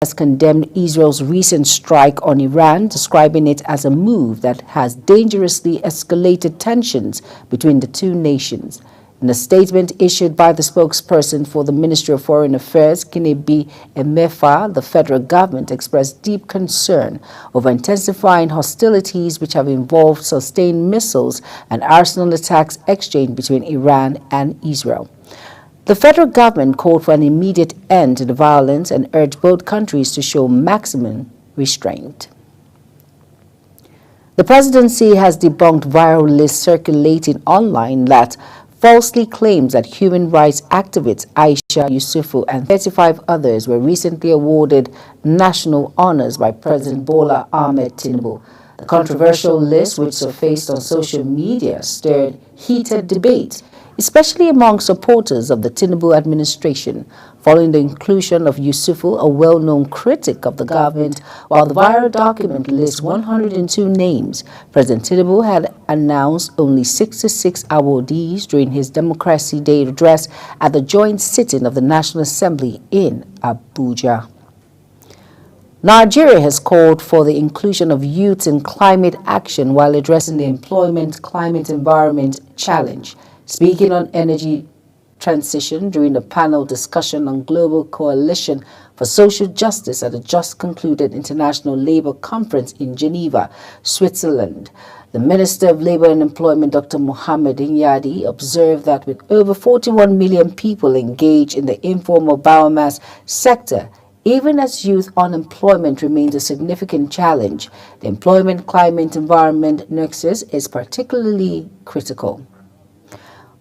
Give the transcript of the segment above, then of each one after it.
has condemned Israel's recent strike on Iran, describing it as a move that has dangerously escalated tensions between the two nations. In a statement issued by the spokesperson for the Ministry of Foreign Affairs, Kinebi Emefa, the federal government expressed deep concern over intensifying hostilities which have involved sustained missiles and arsenal attacks exchanged between Iran and Israel. The federal government called for an immediate end to the violence and urged both countries to show maximum restraint. The presidency has debunked viral lists circulating online that falsely claims that human rights activist Aisha Yesufu and 35 others were recently awarded national honors by President Bola Ahmed Tinubu. The controversial list, which surfaced on social media, stirred heated debate, especially among supporters of the Tinubu administration, following the inclusion of Yesufu, a well-known critic of the government. While the viral document lists 102 names, President Tinubu had announced only 66 awardees during his Democracy Day address at the joint sitting of the National Assembly in Abuja. Nigeria has called for the inclusion of youth in climate action while addressing the employment climate environment challenge. Speaking on energy transition during the panel discussion on Global Coalition for Social Justice at the just concluded International Labour Conference in Geneva, Switzerland, the Minister of Labour and Employment, Dr. Mohammed Inyadi, observed that with over 41 million people engaged in the informal biomass sector, even as youth unemployment remains a significant challenge, the employment climate environment nexus is particularly critical.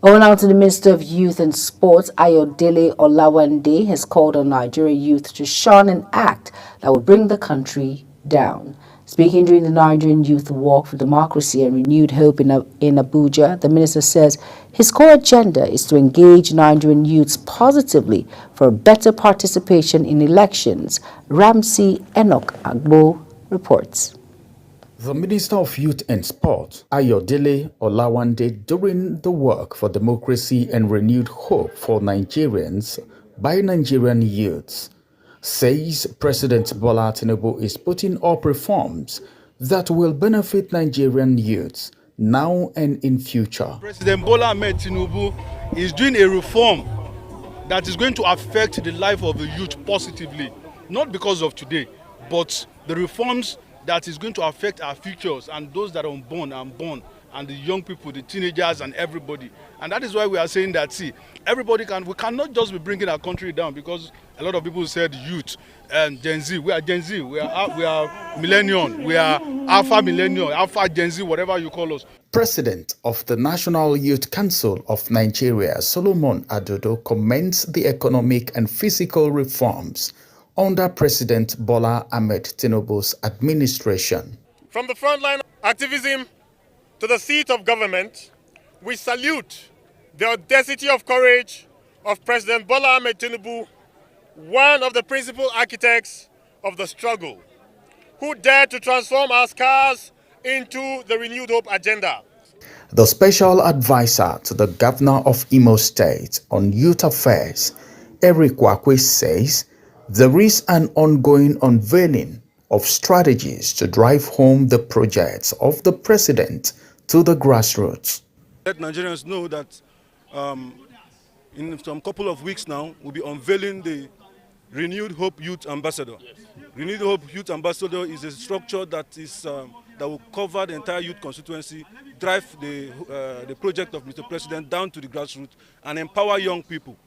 Over now to the Minister of Youth and Sports, Ayodele Olawande, has called on Nigerian youth to shun an act that will bring the country down. Speaking during the Nigerian Youth Walk for Democracy and Renewed Hope in Abuja, the minister says his core agenda is to engage Nigerian youths positively for better participation in elections. Ramsey Enoch Agbo reports. The Minister of Youth and Sport, Ayodele Olawande, during the Work for Democracy and Renewed Hope for Nigerians by Nigerian youths, says President Bola Tinubu is putting up reforms that will benefit Nigerian youths now and in future. President Bola Ahmed Tinubu is doing a reform that is going to affect the life of the youth positively, not because of today, but the reforms that is going to affect our futures and those that are unborn and the young people, the teenagers and everybody. And that is why we are saying that, see, we cannot just be bringing our country down, because a lot of people said youth and Gen Z. We are Gen Z, we are millennium, we are Alpha Millennium, Alpha Gen Z, whatever you call us. President of the National Youth Council of Nigeria, Solomon Adodo, commends the economic and physical reforms under President Bola Ahmed Tinubu's administration. From the frontline activism to the seat of government, we salute the audacity of courage of President Bola Ahmed Tinubu, one of the principal architects of the struggle, who dared to transform our scars into the renewed hope agenda. The special advisor to the governor of Imo State on youth affairs, Eric Wakwe, says there is an ongoing unveiling of strategies to drive home the projects of the president to the grassroots. Let Nigerians know that in some couple of weeks now, we'll be unveiling the Renewed Hope Youth Ambassador. Renewed Hope Youth Ambassador is a structure that is that will cover the entire youth constituency, drive the project of Mr. President down to the grassroots, and empower young people.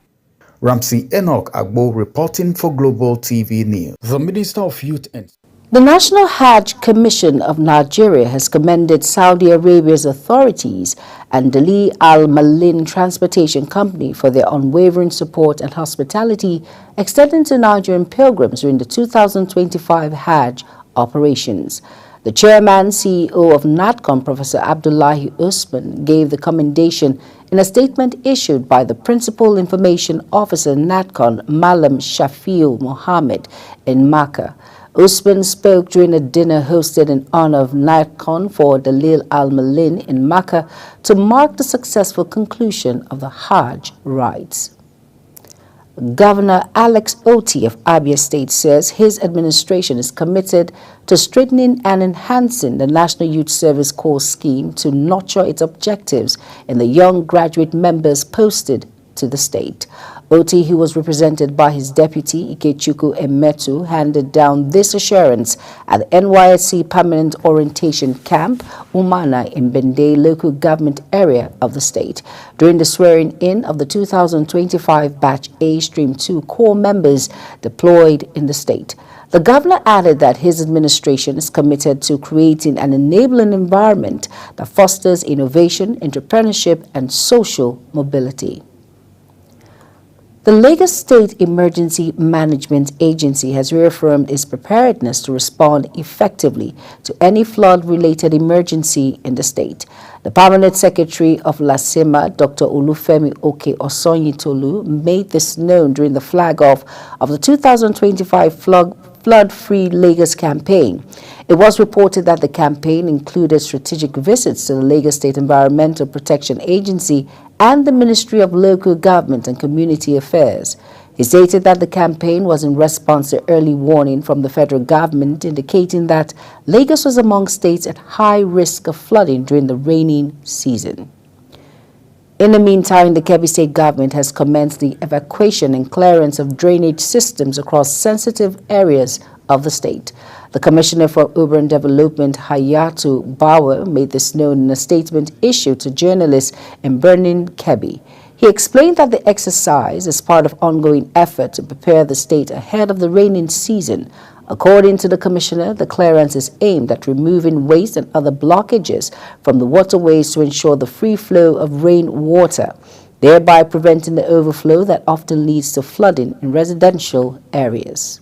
Ramsey Enoch Agbo reporting for Global TV News. The Minister of Youth and The National Hajj Commission of Nigeria has commended Saudi Arabia's authorities and Dali Al Malin Transportation Company for their unwavering support and hospitality extended to Nigerian pilgrims during the 2025 Hajj operations. The chairman, CEO of NATCON, Professor Abdullahi Usman, gave the commendation in a statement issued by the Principal Information Officer NATCON, Malam Shafiul Mohammed, in Makkah. Usman spoke during a dinner hosted in honor of NATCON for Dalil Al-Malin in Makkah to mark the successful conclusion of the Hajj rites. Governor Alex Otti of Abia State says his administration is committed to strengthening and enhancing the National Youth Service Corps scheme to nurture its objectives in the young graduate members posted to the state. Otti, who was represented by his deputy Ikechukwu Emetu, handed down this assurance at the NYSC Permanent Orientation Camp, Umana, in Bende local government area of the state, during the swearing-in of the 2025 Batch A-2 Corps members deployed in the state. The governor added that his administration is committed to creating an enabling environment that fosters innovation, entrepreneurship, and social mobility. The Lagos State Emergency Management Agency has reaffirmed its preparedness to respond effectively to any flood-related emergency in the state. The Permanent Secretary of LASEMA, Dr. Olufemi Oke Osonyitolu, made this known during the flag-off of the 2025 Flood-Free Lagos campaign. It was reported that the campaign included strategic visits to the Lagos State Environmental Protection Agency and the Ministry of Local Government and Community Affairs. He stated that the campaign was in response to early warning from the federal government indicating that Lagos was among states at high risk of flooding during the rainy season. In the meantime, the Kebbi State government has commenced the evacuation and clearance of drainage systems across sensitive areas of the state. The Commissioner for Urban Development, Hayatu Bauer, made this known in a statement issued to journalists in Birnin, Kebbi. He explained that the exercise is part of ongoing effort to prepare the state ahead of the rainy season. According to the Commissioner, the clearance is aimed at removing waste and other blockages from the waterways to ensure the free flow of rainwater, thereby preventing the overflow that often leads to flooding in residential areas.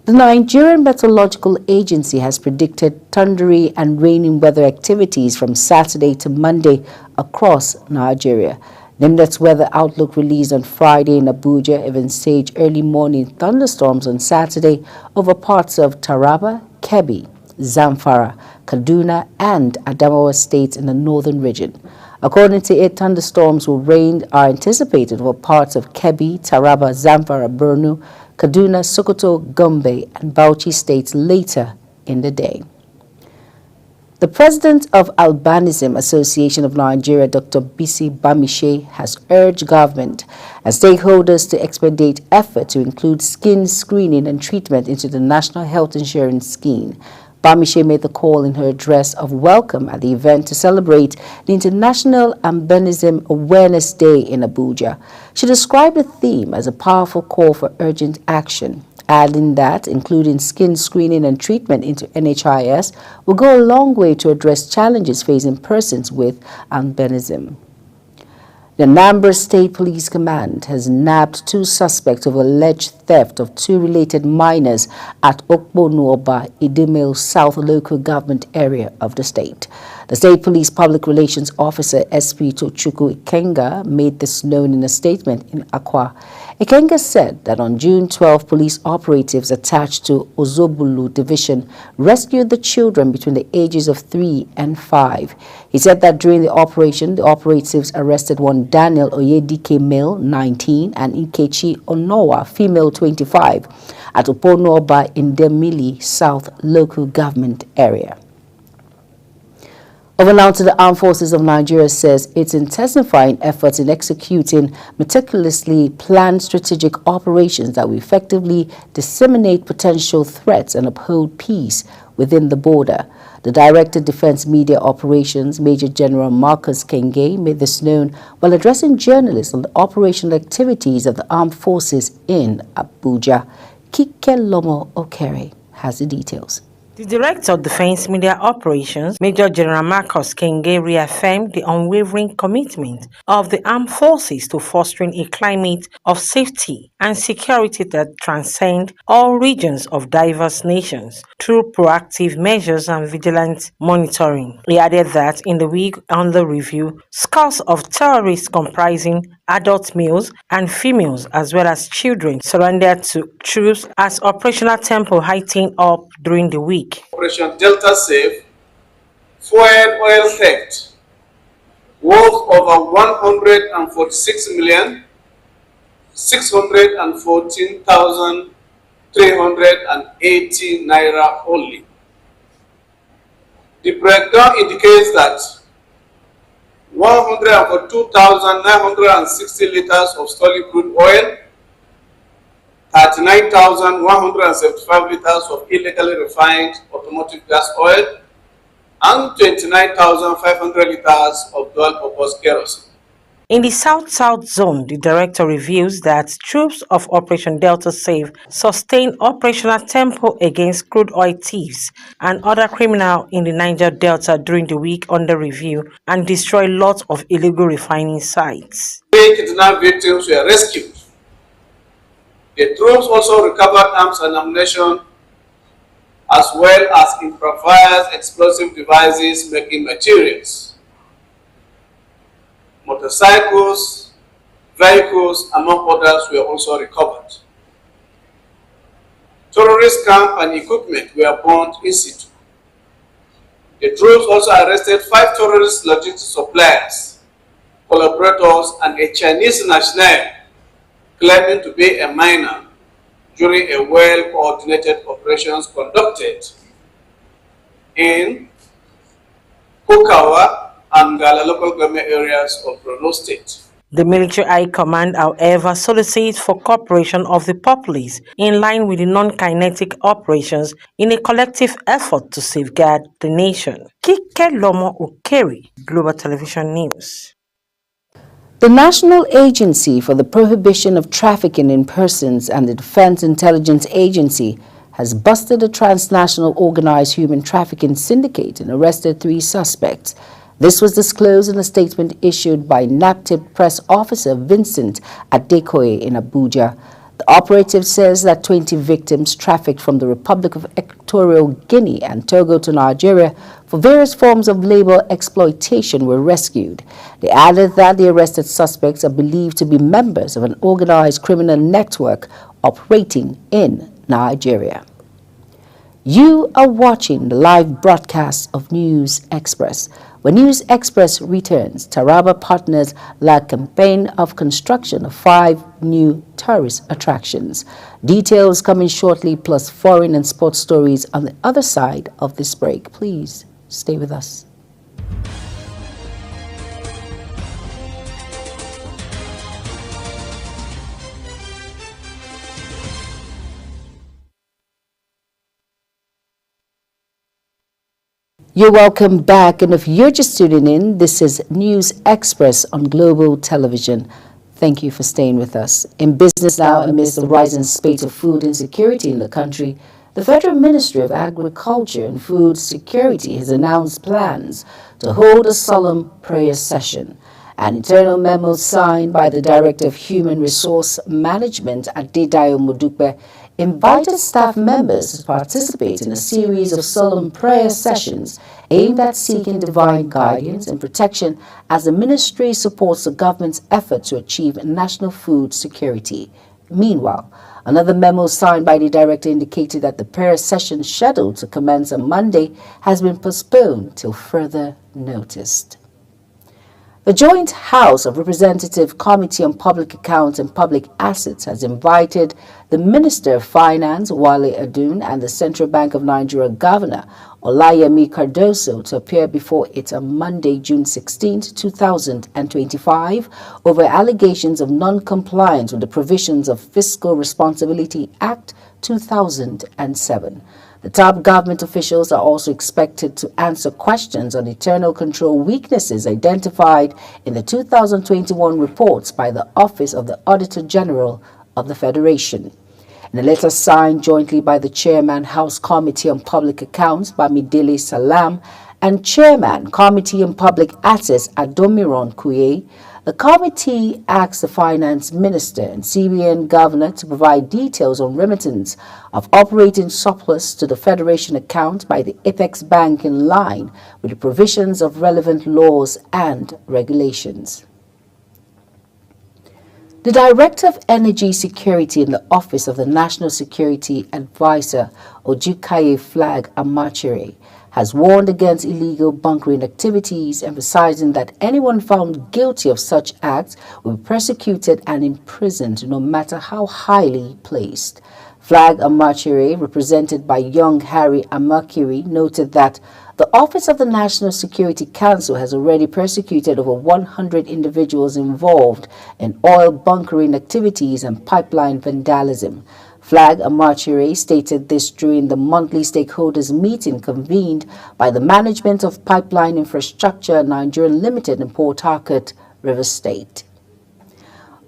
The Nigerian Meteorological Agency has predicted thundery and raining weather activities from Saturday to Monday across Nigeria. NIMDET's weather outlook released on Friday in Abuja envisaged early morning thunderstorms on Saturday over parts of Taraba, Kebbi, Zamfara, Kaduna, and Adamawa states in the northern region. According to it, thunderstorms are anticipated over parts of Kebbi, Taraba, Zamfara, Borno, Kaduna, Sokoto, Gombe, and Bauchi states later in the day. The president of Albinism Association of Nigeria, Dr. Bisi Bamishe, has urged government and stakeholders to expedite effort to include skin screening and treatment into the National Health Insurance Scheme. Bamishe made the call in her address of welcome at the event to celebrate the International Albinism Awareness Day in Abuja. She described the theme as a powerful call for urgent action, adding that including skin screening and treatment into NHIS will go a long way to address challenges facing persons with albinism. The Anambra State Police Command has nabbed 2 suspects of alleged theft of 2 related minors at Okponuoba, Idemil South local government area of the state. The State Police Public Relations Officer SP Tochukwu Ikenga made this known in a statement in Akwa. Ikenga said that on June 12, police operatives attached to Ozobulu Division rescued the children between the ages of 3 and 5. He said that during the operation, the operatives arrested one Daniel Oyedike, male, 19, and Nkechi Onowa, female, 25, at Oponoba in Demili South local government area. Over now to the Armed Forces of Nigeria says it's intensifying efforts in executing meticulously planned strategic operations that will effectively disseminate potential threats and uphold peace within the border. The Director Defense Media Operations, Major General Marcus Kenge, made this known while addressing journalists on the operational activities of the armed forces in Abuja. Kike Lomo Okere has the details. The Director of Defense Media Operations, Major General Marcus Kenge, reaffirmed the unwavering commitment of the armed forces to fostering a climate of safety and security that transcend all regions of diverse nations through proactive measures and vigilant monitoring. He added that in the week under review, scores of terrorists comprising adult males and females as well as children surrendered to troops as operational tempo heightened up during the week. Operation Delta Safe, fuel oil theft, worth over 146 million, 614,380 naira only. The breakdown indicates that 142,960 liters of solid crude oil, 39,175 liters of illegally refined automotive gas oil, and 29,500 liters of dual-purpose kerosene. In the South-South zone, the director reveals that troops of Operation Delta Save sustained operational tempo against crude oil thieves and other criminals in the Niger Delta during the week under review and destroyed lots of illegal refining sites. 8 kidnapped victims were rescued. The troops also recovered arms and ammunition, as well as improvised explosive devices making materials. Motorcycles, vehicles, among others, were also recovered. Terrorist camp and equipment were burned in situ. The troops also arrested 5 terrorist logistics suppliers, collaborators, and a Chinese national claiming to be a miner during a well-coordinated operations conducted in Kukawa and Gala local government areas of Borno State. The military high command, however, solicits for cooperation of the populace in line with the non-kinetic operations in a collective effort to safeguard the nation. Kike Lomo Okeri, Global Television News. The National Agency for the Prohibition of Trafficking in Persons and the Defense Intelligence Agency has busted a transnational organized human trafficking syndicate and arrested 3 suspects. This was disclosed in a statement issued by NAPTIP press officer Vincent Adekoye in Abuja. The operative says that 20 victims trafficked from the Republic of Equatorial Guinea and Togo to Nigeria for various forms of labor exploitation were rescued. They added that the arrested suspects are believed to be members of an organized criminal network operating in Nigeria. You are watching the live broadcast of News Express. When News Express returns, Taraba partners led campaign of construction of 5 new tourist attractions. Details coming shortly, plus foreign and sports stories on the other side of this break. Please stay with us. You're welcome back, and if you're just tuning in, this is News Express on Global Television. Thank you for staying with us. In business now, amidst the rising spate of food insecurity in the country, the Federal Ministry of Agriculture and Food Security has announced plans to hold a solemn prayer session. An internal memo signed by the Director of Human Resource Management, Adedayo Modupe, invited staff members to participate in a series of solemn prayer sessions aimed at seeking divine guidance and protection as the ministry supports the government's effort to achieve national food security. Meanwhile, another memo signed by the director indicated that the prayer session scheduled to commence on Monday has been postponed till further notice. The Joint House of Representatives Committee on Public Accounts and Public Assets has invited the Minister of Finance, Wale Adun, and the Central Bank of Nigeria Governor, Olayemi Cardoso, to appear before it on Monday, June 16, 2025, over allegations of non-compliance with the provisions of Fiscal Responsibility Act 2007. The top government officials are also expected to answer questions on internal control weaknesses identified in the 2021 reports by the Office of the Auditor General of the Federation. In a letter signed jointly by the Chairman, House Committee on Public Accounts, Bamidele Salam, and Chairman, Committee on Public Assets, Adomiron Kuye, the committee asked the Finance Minister and CBN Governor to provide details on remittance of operating surplus to the Federation account by the Apex Bank in line with the provisions of relevant laws and regulations. The Director of Energy Security in the Office of the National Security Advisor, Ojukaye Flag Amachere, has warned against illegal bunkering activities, emphasizing that anyone found guilty of such acts will be persecuted and imprisoned no matter how highly placed. Flag Amarchere, represented by young Harry Amakiri, noted that the Office of the National Security Council has already persecuted over 100 individuals involved in oil bunkering activities and pipeline vandalism. Flag Amarchere stated this during the monthly stakeholders meeting convened by the Management of Pipeline Infrastructure Nigeria Limited in Port Harcourt, Rivers State.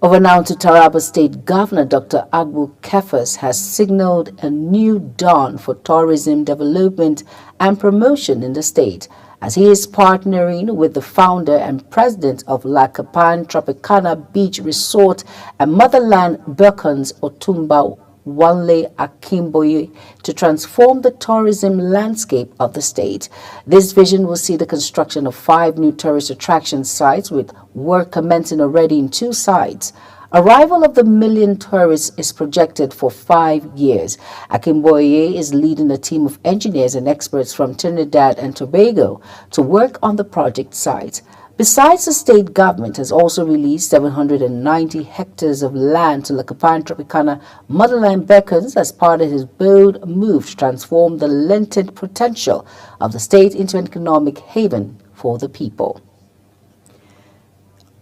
Over now to Taraba State Governor Dr. Agbu Kefas has signaled a new dawn for tourism development and promotion in the state, as he is partnering with the founder and president of La Capan Tropicana Beach Resort and Motherland Beacons Otumba Wanle Akimboye to transform the tourism landscape of the state. This vision will see the construction of 5 new tourist attraction sites, with work commencing already in 2 sites. Arrival of the million tourists is projected for 5 years. Akimboye is leading a team of engineers and experts from Trinidad and Tobago to work on the project site. Besides, the state government has also released 790 hectares of land to La Capan Tropicana Motherland Beacons as part of his bold move to transform the latent potential of the state into an economic haven for the people.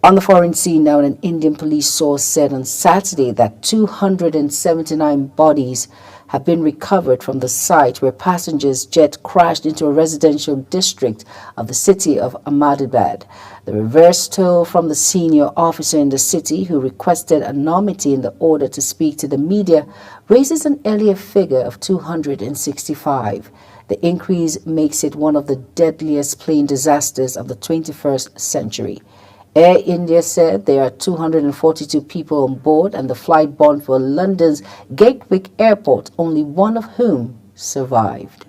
On the foreign scene now, an Indian police source said on Saturday that 279 bodies have been recovered from the site where passengers' jet crashed into a residential district of the city of Ahmedabad. The reverse toll from the senior officer in the city, who requested anonymity in the order to speak to the media, raises an earlier figure of 265. The increase makes it one of the deadliest plane disasters of the 21st century. Air India said there are 242 people on board and the flight bound for London's Gatwick Airport, only one of whom survived.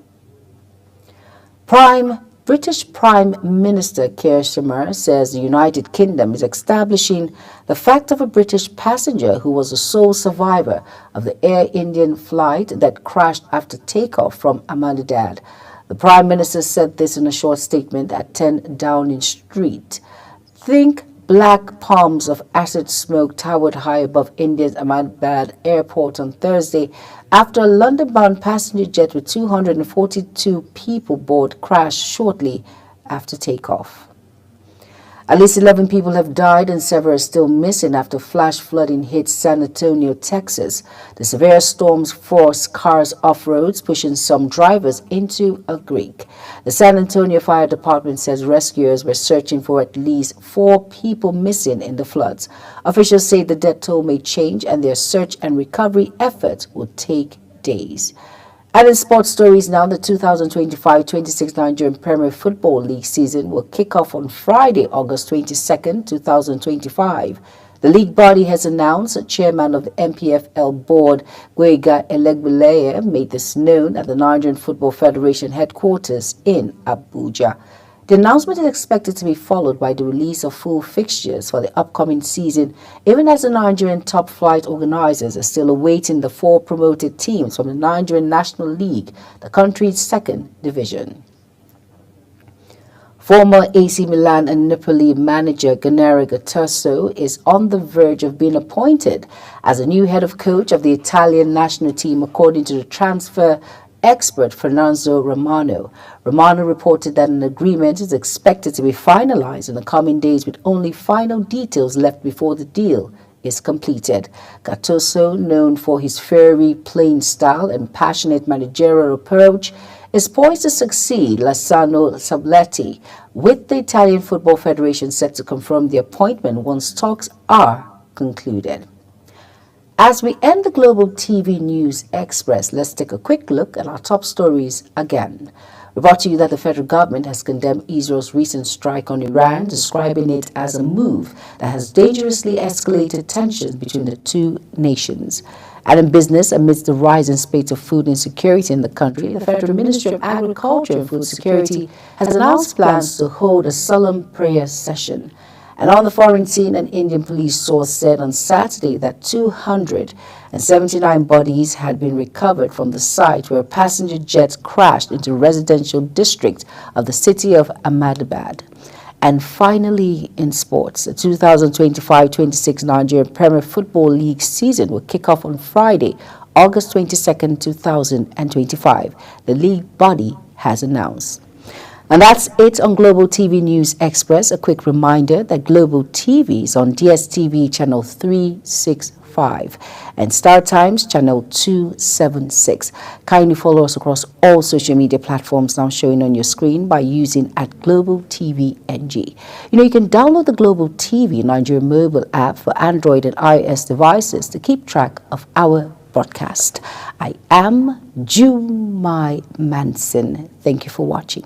British Prime Minister Keir Starmer says the United Kingdom is establishing the fact of a British passenger who was the sole survivor of the Air Indian flight that crashed after takeoff from Ahmedabad. The Prime Minister said this in a short statement at 10 Downing Street. Think black palms of acid smoke towered high above India's Ahmedabad airport on Thursday after a London-bound passenger jet with 242 people aboard crashed shortly after takeoff. At least 11 people have died and several are still missing after flash flooding hit San Antonio, Texas. The severe storms forced cars off roads, pushing some drivers into a creek. The San Antonio Fire Department says rescuers were searching for at least 4 people missing in the floods. Officials say the death toll may change and their search and recovery efforts will take days. And in sports stories now, the 2025-26 Nigerian Premier Football League season will kick off on Friday, August 22nd, 2025. The league body has announced that chairman of the NPFL board, Gwega Elegbeleye, made this known at the Nigerian Football Federation headquarters in Abuja. The announcement is expected to be followed by the release of full fixtures for the upcoming season, even as the Nigerian top flight organizers are still awaiting the 4 promoted teams from the Nigerian National League, the country's 2nd division. Former AC Milan and Napoli manager Gennaro Gattuso is on the verge of being appointed as a new head of coach of the Italian national team, according to the transfer expert Fernando Romano. Romano reported that an agreement is expected to be finalized in the coming days, with only final details left before the deal is completed. Gattuso, known for his fiery playing style and passionate managerial approach, is poised to succeed Lasano Sabletti, with the Italian Football Federation set to confirm the appointment once talks are concluded. As we end the Global TV News Express, let's take a quick look at our top stories again. We brought to you that the federal government has condemned Israel's recent strike on Iran, describing it as a move that has dangerously escalated tensions between the 2 nations. And in business, amidst the rising spate of food insecurity in the country, the Federal Ministry of Agriculture and Food Security has announced plans to hold a solemn prayer session. And on the foreign scene, an Indian police source said on Saturday that 279 bodies had been recovered from the site where a passenger jet crashed into a residential district of the city of Ahmedabad. And finally, in sports, the 2025-26 Nigerian Premier Football League season will kick off on Friday, August 22nd, 2025. The league body has announced. And that's it on Global TV News Express. A quick reminder that Global TV is on DSTV channel 365 and Star Times channel 276. Kindly follow us across all social media platforms now showing on your screen by using @GlobalTVNG. You can download the Global TV Nigeria mobile app for Android and iOS devices to keep track of our broadcast. I am Jumai Manson. Thank you for watching.